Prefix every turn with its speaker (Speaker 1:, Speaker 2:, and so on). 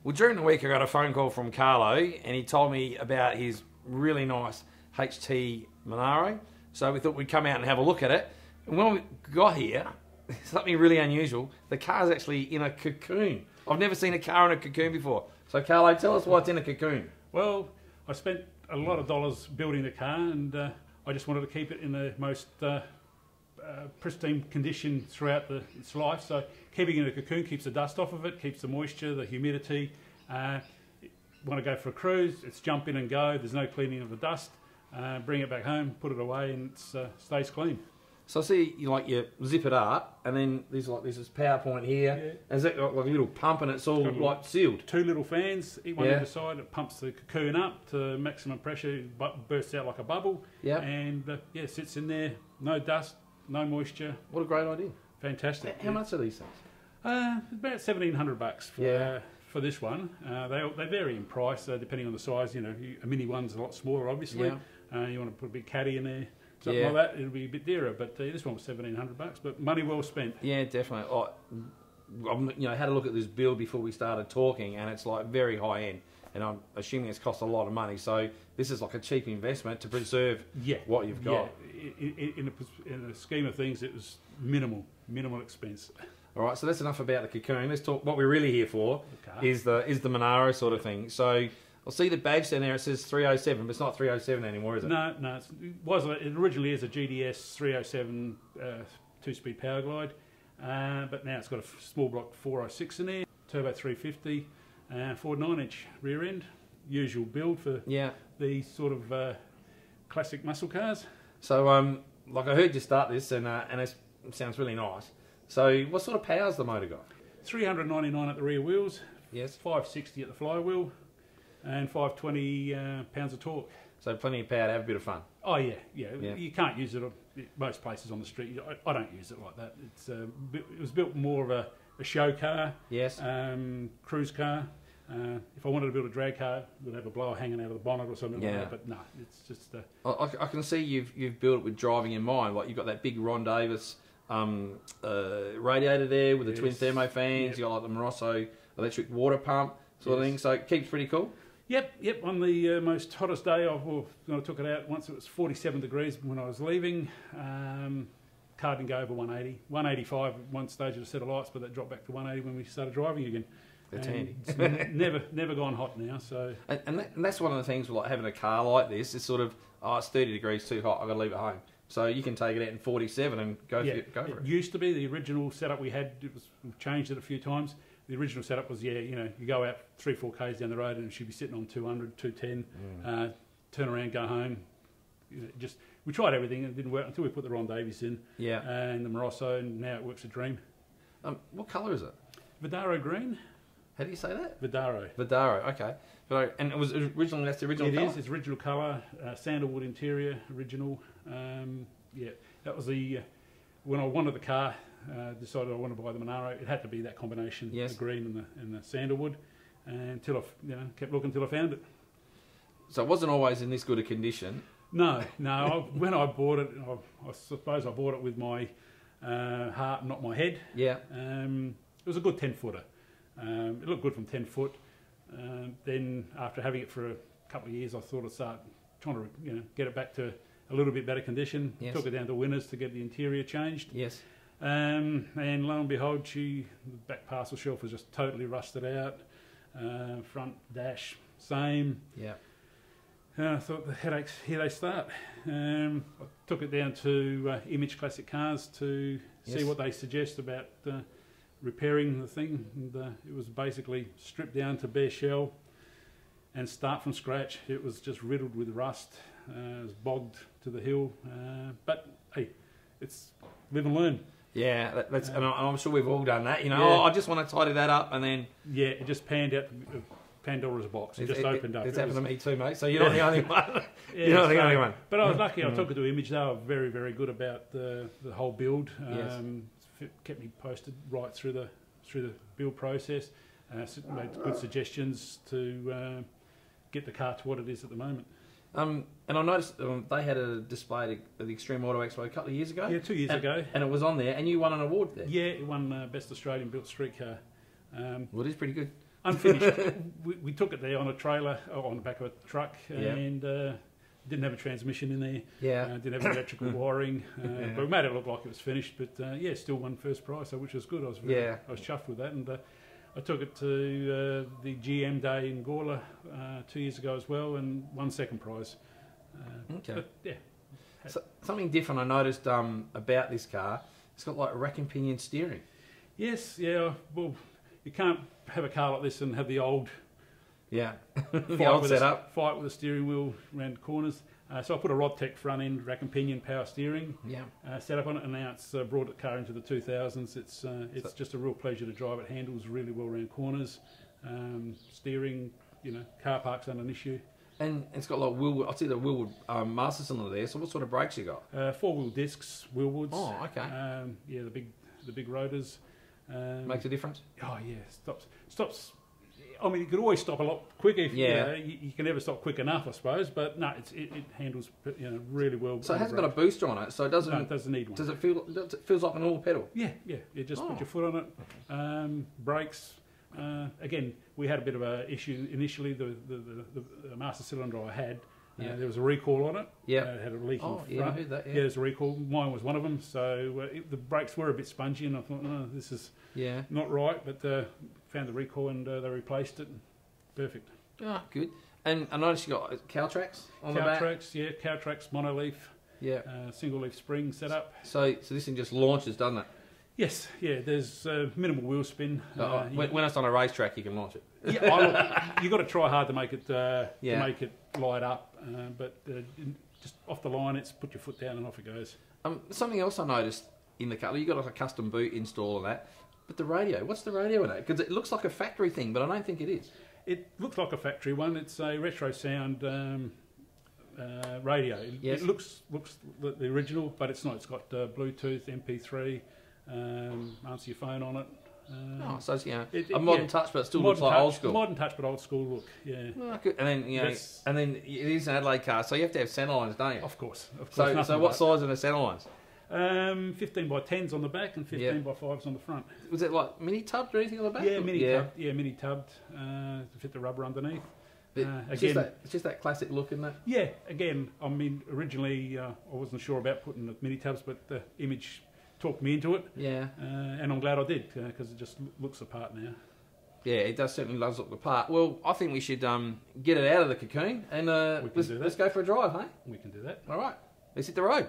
Speaker 1: Well, during the week I got a phone call from Karlo and he told me about his really nice HT Monaro. So we thought we'd come out and have a look at it. And when we got here, something really unusual. The car's actually in a cocoon. I've never seen a car in a cocoon before. So Karlo, tell us what's in a cocoon.
Speaker 2: Well, I spent a lot of dollars building the car, and I just wanted to keep it in the most pristine condition throughout its life. So keeping it in a cocoon keeps the dust off of it, keeps the moisture, the humidity. Want to go for a cruise, it's jump in and go, there's no cleaning of the dust. Bring it back home, put it away, and it stays clean.
Speaker 1: So I see you zip it up, and then there's this PowerPoint here.
Speaker 2: Yeah.
Speaker 1: And is that got like a little pump, and it's all like sealed?
Speaker 2: 2 little fans, one either side. It pumps the cocoon up to maximum pressure, bursts out like a bubble.
Speaker 1: Yeah.
Speaker 2: And yeah, sits in there, no dust, no moisture.
Speaker 1: What a great idea!
Speaker 2: Fantastic.
Speaker 1: How much are these things?
Speaker 2: About $1,700 for this one. They vary in price depending on the size. You know, a mini one's a lot smaller, obviously.
Speaker 1: Yeah.
Speaker 2: You want to put a big caddy in there. Something like that, it'll be a bit dearer, but this one was $1,700, but money well spent.
Speaker 1: Yeah, definitely. I've had a look at this build before we started talking, and it's like very high end, and I'm assuming it's cost a lot of money. So this is like a cheap investment to preserve what you've got.
Speaker 2: Yeah, in the scheme of things, it was minimal expense.
Speaker 1: All right, so that's enough about the cocoon. Let's talk. What we're really here for is the Monaro sort of thing. So I'll see the badge down there. It says 307, but it's not 307 anymore, is it?
Speaker 2: No. It originally is a GDS 307 2-speed power glide, but now it's got a small block 406 in there, turbo 350, 9-inch rear end. Usual build for these sort of classic muscle cars. So,
Speaker 1: like I heard you start this, and it sounds really nice. So, what sort of power's the motor got?
Speaker 2: 399 at the rear wheels.
Speaker 1: Yes.
Speaker 2: 560 at the flywheel. And 520 pounds of torque.
Speaker 1: So plenty of power to have a bit of fun.
Speaker 2: Oh yeah. You can't use it most places on the street. I don't use it like that. It was built more of a show car.
Speaker 1: Yes.
Speaker 2: Cruise car. If I wanted to build a drag car, it would have a blower hanging out of the bonnet or something like that. But no, it's just.
Speaker 1: I can see you've built it with driving in mind. Like you've got that big Ron Davis radiator there with the twin thermo fans. You got like the Monaro electric water pump sort of thing. So it keeps pretty cool.
Speaker 2: Yep. On the most hottest day, I took it out once. It was 47 degrees when I was leaving. Car didn't go over 180. 185 at one stage of a set of lights, but that dropped back to 180 when we started driving again.
Speaker 1: That's handy.
Speaker 2: It's never gone hot now. So
Speaker 1: and that's one of the things with like having a car like this. It's sort of it's 30 degrees too hot. I've got to leave it home. So you can take it out in 47 and go for it.
Speaker 2: It used to be the original setup we had. We've changed it a few times. The original setup was, you go out 3-4 k's down the road and it should be sitting on 200, 210, turn around, go home. We tried everything and it didn't work until we put the Ron Davis in and the Monaro, and now it works a dream.
Speaker 1: What colour is it?
Speaker 2: Vidaro green.
Speaker 1: How do you say that?
Speaker 2: Vidaro.
Speaker 1: Okay. And it was originally, that's the original colour?
Speaker 2: It is, it's original colour, sandalwood interior, original. That was when I wanted the car, decided I wanted to buy the Monaro, it had to be that combination, the green and the sandalwood, until I kept looking until I found it.
Speaker 1: So it wasn't always in this good a condition?
Speaker 2: No. When I bought it, I suppose I bought it with my heart, not my head.
Speaker 1: Yeah.
Speaker 2: It was a good 10-footer. It looked good from 10 foot. Then after having it for a couple of years, I thought I'd start trying to get it back to a little bit better condition.
Speaker 1: Yes.
Speaker 2: Took it down to Winners to get the interior changed.
Speaker 1: Yes.
Speaker 2: And lo and behold, the back parcel shelf was just totally rusted out. Front dash, same.
Speaker 1: Yeah.
Speaker 2: I thought the headaches, here they start. I took it down to Image Classic Cars to see what they suggest about repairing the thing. And, it was basically stripped down to bare shell and start from scratch. It was just riddled with rust. It was bogged to the hill. But hey, it's live and learn.
Speaker 1: Yeah, and I'm sure we've all done that. I just want to tidy that up, and then
Speaker 2: it just panned out. Pandora's box. It just opened up.
Speaker 1: It's happened to me too, mate. So you're not the only one. You're not the only one.
Speaker 2: But I was lucky. I took it to Image. They were very, very good about the whole build. Kept me posted right through the build process. Made good suggestions to get the car to what it is at the moment.
Speaker 1: And I noticed they had a display at the Extreme Auto Expo a couple of years ago.
Speaker 2: Yeah, 2 years ago.
Speaker 1: And it was on there, and you won an award there.
Speaker 2: Yeah, it won Best Australian Built Street Car.
Speaker 1: Well, it is pretty good.
Speaker 2: unfinished. we took it there on a trailer, on the back of a truck,
Speaker 1: Yeah.
Speaker 2: and didn't have a transmission in there.
Speaker 1: Yeah.
Speaker 2: Didn't have electrical wiring, but we made it look like it was finished. But yeah, still won first prize, which was good. I was chuffed with that, and I took it to the GM Day in Gawler 2 years ago as well, and won second prize.
Speaker 1: Okay.
Speaker 2: But, yeah.
Speaker 1: So, something different I noticed about this car. It's got like rack and pinion steering.
Speaker 2: Yes, yeah. Well, you can't have a car like this and have the old
Speaker 1: Yeah. The old setup.
Speaker 2: Fight with the steering wheel around corners. So I put a Rodtech front end, rack and pinion power steering
Speaker 1: Yeah.
Speaker 2: setup on it, and now it's brought the car into the 2000s. It's just a real pleasure to drive. It handles really well around corners. Steering, car park's not an issue.
Speaker 1: And it's got like Willwood. I see the Willwood master cylinder there. So what sort of brakes you got?
Speaker 2: 4-wheel discs, Willwoods.
Speaker 1: Oh, okay.
Speaker 2: Yeah, the big rotors.
Speaker 1: Makes a difference.
Speaker 2: Oh yeah, stops. I mean, you could always stop a lot quicker. If,
Speaker 1: Yeah.
Speaker 2: You can never stop quick enough, I suppose. But no, it handles really well.
Speaker 1: So it hasn't got a booster on it, so it doesn't.
Speaker 2: No, it doesn't need one.
Speaker 1: Does it feel? It feels like a normal pedal.
Speaker 2: Yeah. You just put your foot on it. Brakes. Again, we had a bit of a issue initially. The master cylinder I had, there was a recall on it.
Speaker 1: Yeah.
Speaker 2: It had a leaking front.
Speaker 1: Yeah, I heard that. Yeah.
Speaker 2: There's a recall. Mine was one of them. So the brakes were a bit spongy, and I thought, no, this is not right. But found the recall, and they replaced it. Perfect.
Speaker 1: Oh, good. And I noticed you got cow tracks on the back.
Speaker 2: Cow tracks, monoleaf.
Speaker 1: Yeah.
Speaker 2: Single leaf spring setup.
Speaker 1: So this thing just launches, doesn't it?
Speaker 2: Yes, there's minimal wheel spin.
Speaker 1: When it's on a racetrack, you can launch it.
Speaker 2: Yeah, you got to try hard to make it light up, but just off the line, it's put your foot down and off it goes.
Speaker 1: Something else I noticed in the car, you got like a custom boot install and that, but the radio. What's the radio in it? Because it looks like a factory thing, but I don't think it is.
Speaker 2: It looks like a factory one. It's a retro sound radio.
Speaker 1: Yes.
Speaker 2: It looks the original, but it's not. It's got Bluetooth, MP3. Answer your phone on it.
Speaker 1: So it's a modern touch, but it still looks like old school.
Speaker 2: Modern touch, but old school look. Yeah.
Speaker 1: Oh, good. And then it is an Adelaide car, so you have to have centre lines, don't you?
Speaker 2: Of course.
Speaker 1: So what size are the centre lines?
Speaker 2: 15 by 10s on the back and 15 by 5s on the front.
Speaker 1: Was it like mini tubbed or anything on the back?
Speaker 2: Yeah, mini tubbed to fit the rubber underneath.
Speaker 1: It's just that classic look, isn't it?
Speaker 2: Yeah. Again, I mean, originally I wasn't sure about putting the mini tubs, but the image talked me into it. Yeah. And I'm glad I did, because it just looks the part now.
Speaker 1: Yeah, it does certainly does look the part. Well, I think we should get it out of the cocoon and let's go for a drive, hey?
Speaker 2: We can do that.
Speaker 1: All right, let's hit the road.